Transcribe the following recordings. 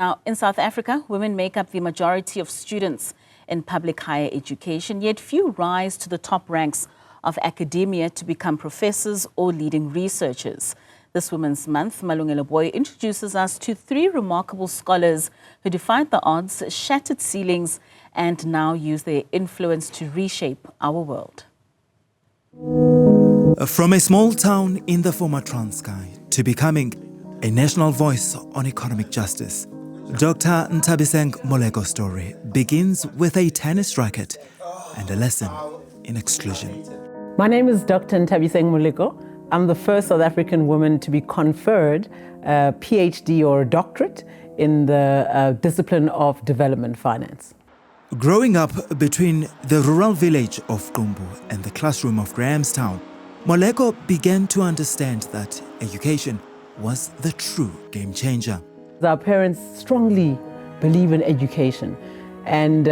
Now, in South Africa, women make up the majority of students in public higher education, yet few rise to the top ranks of academia to become professors or leading researchers. This Women's Month, Malungelo Booi introduces us to 3 remarkable scholars who defied the odds, shattered ceilings, and now use their influence to reshape our world. From a small town in the former Transkei to becoming a national voice on economic justice, Dr. Nabisen Molego's story begins with a tennis racket and a lesson in exclusion. My name is Dr. Nabisen Molego. I'm the first South African woman to be conferred a PhD or a doctorate in the discipline of development finance. Growing up between the rural village of Qumbu and the classroom of Grahamstown, Molego began to understand that education was the true game changer. Our parents strongly believe in education, and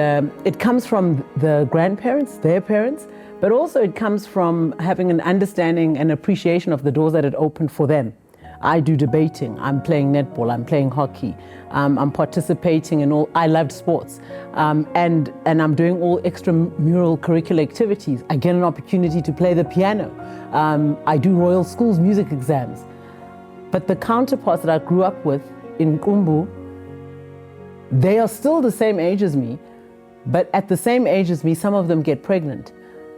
it comes from the grandparents, their parents, but also it comes from having an understanding and appreciation of the doors that it opened for them. I do debating, I'm playing netball, I'm playing hockey, I'm participating in all, I loved sports, and I'm doing all extramural curricular activities. I get an opportunity to play the piano. I do Royal School's music exams. But the counterparts that I grew up with in Qumbu, they are still the same age as me, but at the same age as me, some of them get pregnant.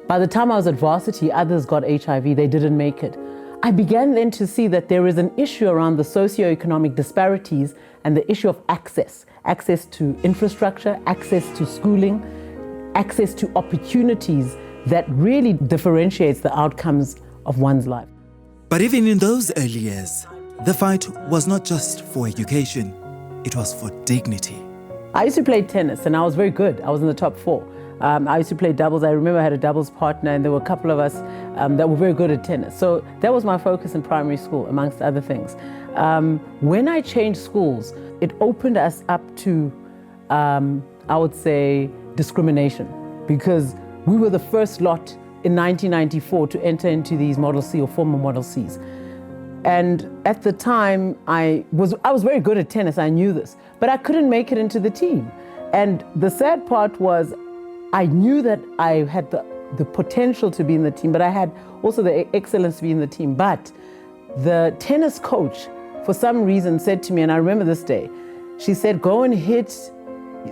By the time I was at varsity, others got HIV, they didn't make it. I began then to see that there is an issue around the socioeconomic disparities and the issue of access to infrastructure, access to schooling, access to opportunities that really differentiates the outcomes of one's life. But even in those early years, the fight was not just for education, it was for dignity. I used to play tennis and I was very good. I was in the top 4. I used to play doubles. I remember I had a doubles partner and there were a couple of us that were very good at tennis. So that was my focus in primary school, amongst other things. When I changed schools, it opened us up to, I would say, discrimination, because we were the first lot in 1994 to enter into these Model C or former Model Cs. And at the time, I was very good at tennis, I knew this, but I couldn't make it into the team. And the sad part was, I knew that I had the potential to be in the team, but I had also the excellence to be in the team. But the tennis coach, for some reason, said to me, and I remember this day, she said, go and hit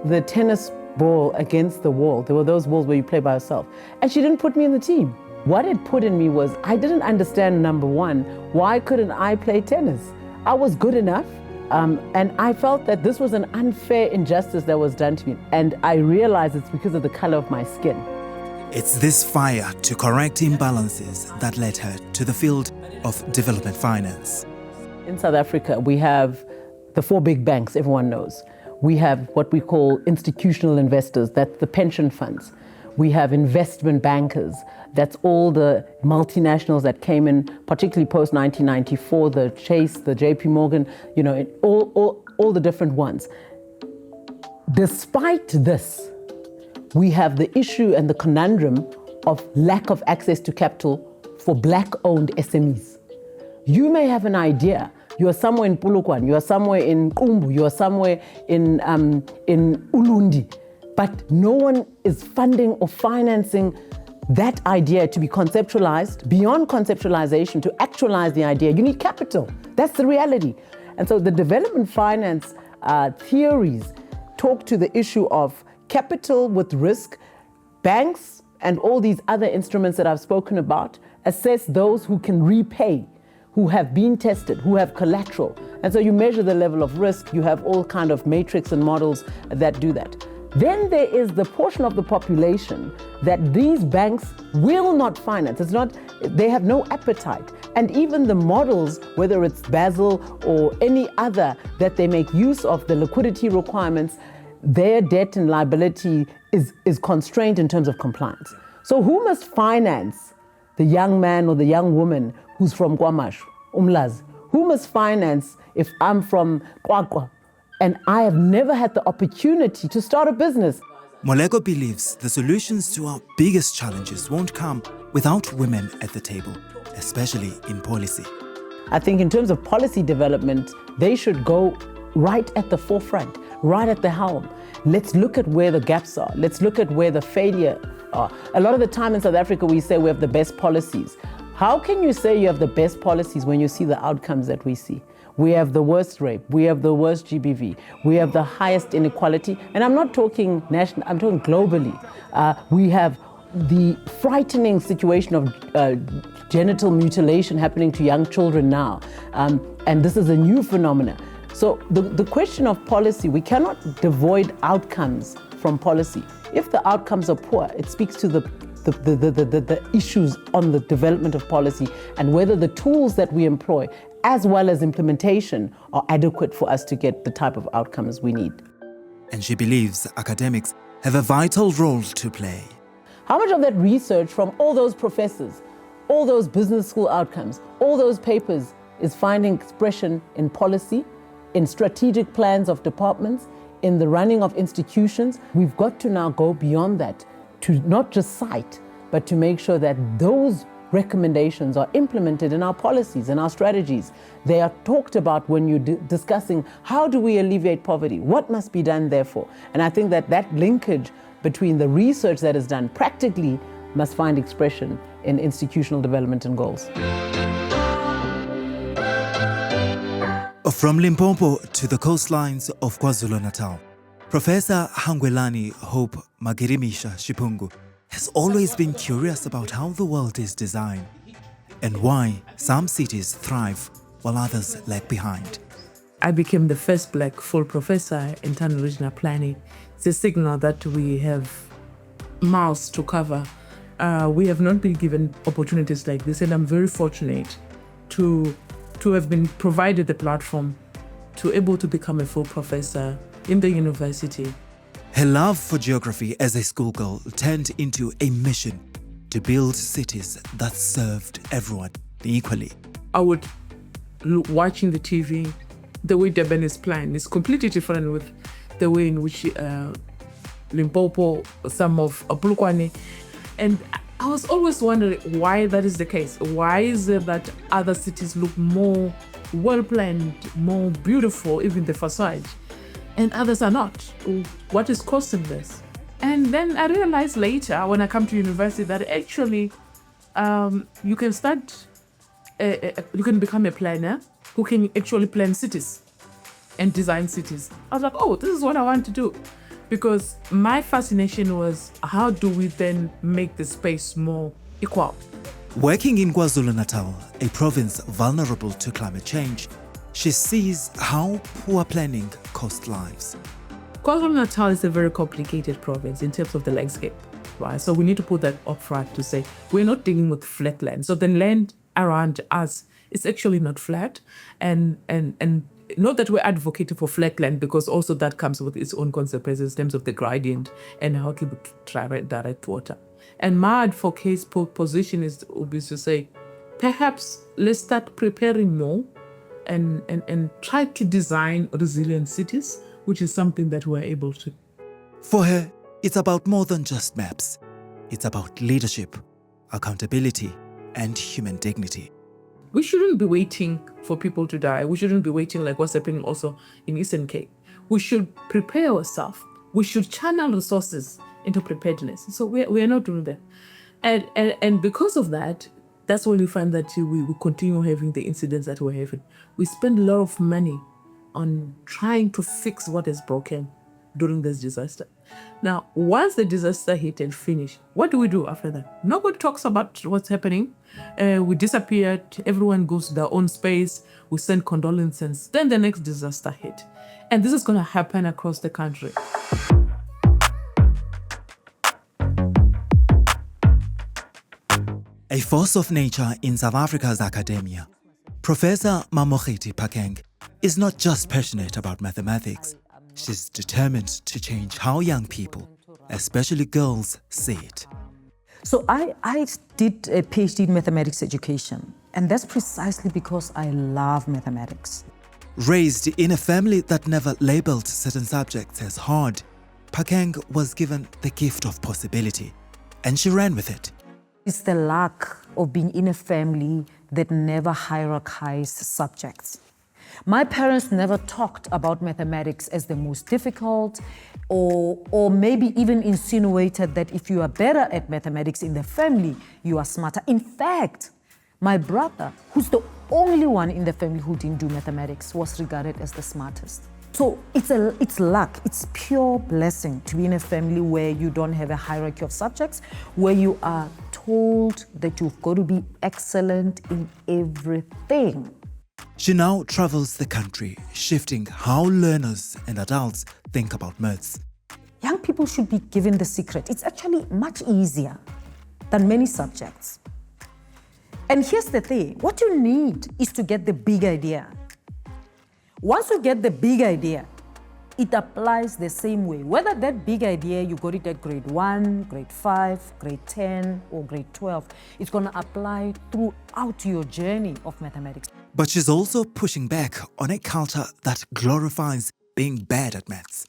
the tennis ball against the wall. There were those balls where you play by yourself. And she didn't put me in the team. What it put in me was, I didn't understand, number one, why couldn't I play tennis? I was good enough, and I felt that this was an unfair injustice that was done to me. And I realized it's because of the color of my skin. It's this fire to correct imbalances that led her to the field of development finance. In South Africa, we have the 4 big banks everyone knows. We have what we call institutional investors, that's the pension funds. We have investment bankers, that's all the multinationals that came in, particularly post-1994, the Chase, the JP Morgan, you know, all the different ones. Despite this, we have the issue and the conundrum of lack of access to capital for Black-owned SMEs. You may have an idea. You are somewhere in Polokwane, you are somewhere in Qumbu, you are somewhere in Ulundi, but no one is funding or financing that idea to be conceptualized, beyond conceptualization, to actualize the idea. You need capital. That's the reality. And so the development finance theories talk to the issue of capital with risk. Banks and all these other instruments that I've spoken about assess those who can repay, who have been tested, who have collateral. And so you measure the level of risk. You have all kind of matrix and models that do that. Then there is the portion of the population that these banks will not finance. It's not, they have no appetite. And even the models, whether it's Basel or any other that they make use of, the liquidity requirements, their debt and liability is constrained in terms of compliance. So who must finance the young man or the young woman who's from Kwamash, Umlaz? Who must finance if I'm from Kwakwa and I have never had the opportunity to start a business? Molego believes the solutions to our biggest challenges won't come without women at the table, especially in policy. I think in terms of policy development, they should go right at the forefront, right at the helm. Let's look at where the gaps are. Let's look at where the failure are. A lot of the time in South Africa, we say we have the best policies. How can you say you have the best policies when you see the outcomes that we see? We have the worst rape, we have the worst GBV, we have the highest inequality, and I'm not talking national, I'm talking globally. We have the frightening situation of genital mutilation happening to young children now, and this is a new phenomenon. So the question of policy, we cannot devoid outcomes from policy. If the outcomes are poor, it speaks to the issues on the development of policy and whether the tools that we employ as well as implementation are adequate for us to get the type of outcomes we need. And she believes academics have a vital role to play. How much of that research from all those professors, all those business school outcomes, all those papers is finding expression in policy, in strategic plans of departments, in the running of institutions? We've got to now go beyond that to not just cite, but to make sure that those recommendations are implemented in our policies and our strategies. They are talked about when you're discussing how do we alleviate poverty, what must be done therefore. And I think that that linkage between the research that is done practically must find expression in institutional development and goals. From Limpopo to the coastlines of KwaZulu-Natal, Professor Hangulani Hope Magisha Shipungu has always been curious about how the world is designed and why some cities thrive while others lag behind. I became the first black full professor in town regional planning. It's a signal that we have miles to cover. We have not been given opportunities like this, and I'm very fortunate to have been provided the platform to able to become a full professor in the university. Her love for geography as a schoolgirl turned into a mission to build cities that served everyone equally. I would watching the TV, the way Durban is planned is completely different with the way in which Limpopo, some of Polokwane, and I was always wondering why that is the case. Why is it that other cities look more well-planned, more beautiful, even the facade, and others are not? What is causing this? And then I realized later when I come to university that actually you can start, you can become a planner who can actually plan cities and design cities. I was like, oh, this is what I want to do. Because my fascination was how do we then make the space more equal? Working in KwaZulu-Natal, a province vulnerable to climate change, she sees how poor planning costs lives. KwaZulu-Natal is a very complicated province in terms of the landscape, right? So we need to put that up front to say we're not dealing with flat land. So the land around us is actually not flat, and not that we're advocating for flat land, because also that comes with its own consequences in terms of the gradient and how to direct water. And my advocate's position is to say, perhaps let's start preparing more and try to design resilient cities, which is something that we're able to. For her, it's about more than just maps. It's about leadership, accountability, and human dignity. We shouldn't be waiting for people to die. We shouldn't be waiting like what's happening also in Eastern Cape. We should prepare ourselves. We should channel resources into preparedness. So we are not doing that. And because of that, that's when we find that we continue having the incidents that we're having. We spend a lot of money on trying to fix what is broken during this disaster. Now, once the disaster hit and finished, what do we do after that? Nobody talks about what's happening. We disappeared. Everyone goes to their own space. We send condolences. Then the next disaster hit. And this is going to happen across the country. A force of nature in South Africa's academia, Professor Mamiti Peng is not just passionate about mathematics. She's determined to change how young people, especially girls, see it. So I did a PhD in mathematics education, and that's precisely because I love mathematics. Raised in a family that never labeled certain subjects as hard, Peng was given the gift of possibility, and she ran with it. It's the luck of being in a family that never hierarchized subjects. My parents never talked about mathematics as the most difficult, or maybe even insinuated that if you are better at mathematics in the family, you are smarter. In fact, my brother, who's the only one in the family who didn't do mathematics, was regarded as the smartest. So it's luck, it's pure blessing to be in a family where you don't have a hierarchy of subjects, where you are told that you've got to be excellent in everything. She now travels the country, shifting how learners and adults think about maths. Young people should be given the secret. It's actually much easier than many subjects. And here's the thing, what you need is to get the big idea. Once you get the big idea, it applies the same way. Whether that big idea, you got it at grade 1, grade 5, grade 10, or grade 12, it's going to apply throughout your journey of mathematics. But she's also pushing back on a culture that glorifies being bad at maths.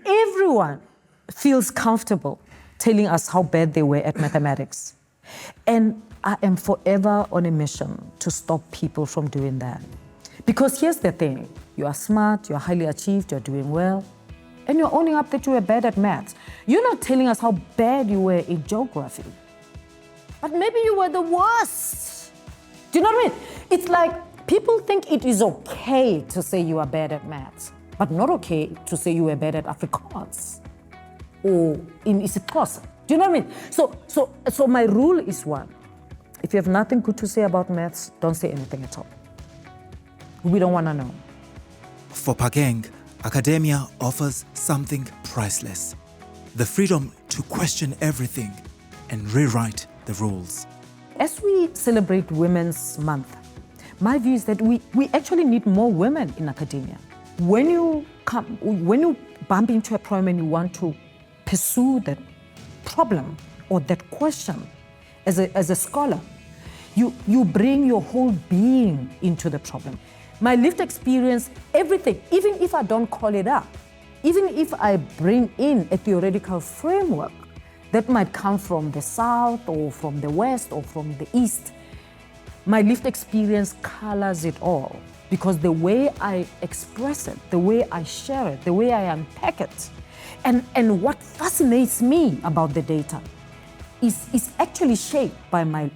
Everyone feels comfortable telling us how bad they were at mathematics. And I am forever on a mission to stop people from doing that. Because here's the thing, you are smart, you're highly achieved, you're doing well, and you're owning up that you were bad at maths. You're not telling us how bad you were in geography, but maybe you were the worst. Do you know what I mean? It's like people think it is okay to say you are bad at maths, but not okay to say you were bad at Afrikaans or in isiXhosa. Do you know what I mean? So my rule is one. If you have nothing good to say about maths, don't say anything at all. We don't want to know. For Peng, academia offers something priceless: the freedom to question everything and rewrite the rules. As we celebrate Women's Month, my view is that we actually need more women in academia. When you bump into a problem and you want to pursue that problem or that question as a scholar, you bring your whole being into the problem. My lived experience, everything, even if I don't call it up, even if I bring in a theoretical framework that might come from the South or from the West or from the East, my lived experience colors it all, because the way I express it, the way I share it, the way I unpack it, and what fascinates me about the data is actually shaped by my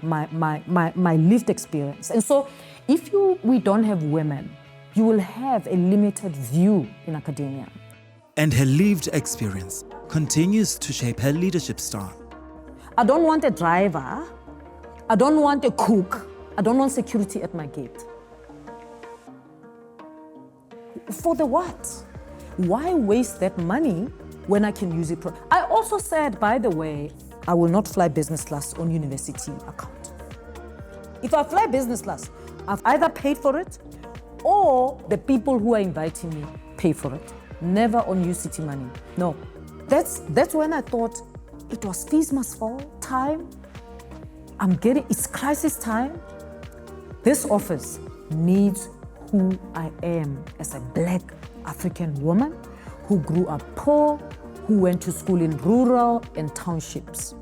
lived experience. And so if we don't have women, you will have a limited view in academia. And her lived experience continues to shape her leadership style. I don't want a driver. I don't want a cook. I don't want security at my gate. For the what? Why waste that money when I can use it? I also said, by the way, I will not fly business class on university account. If I fly business class, I've either paid for it or the people who are inviting me pay for it. Never on UCT money. No. That's when I thought it was fees must fall time. It's crisis time. This office needs who I am as a Black African woman who grew up poor, who went to school in rural and townships.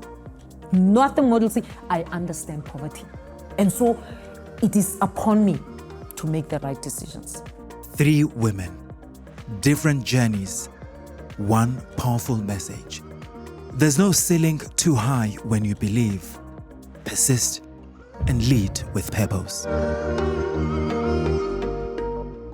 Nothing Model C. I understand poverty. And so it is upon me to make the right decisions. 3 women, different journeys, one powerful message. There's no ceiling too high when you believe. Persist and lead with purpose.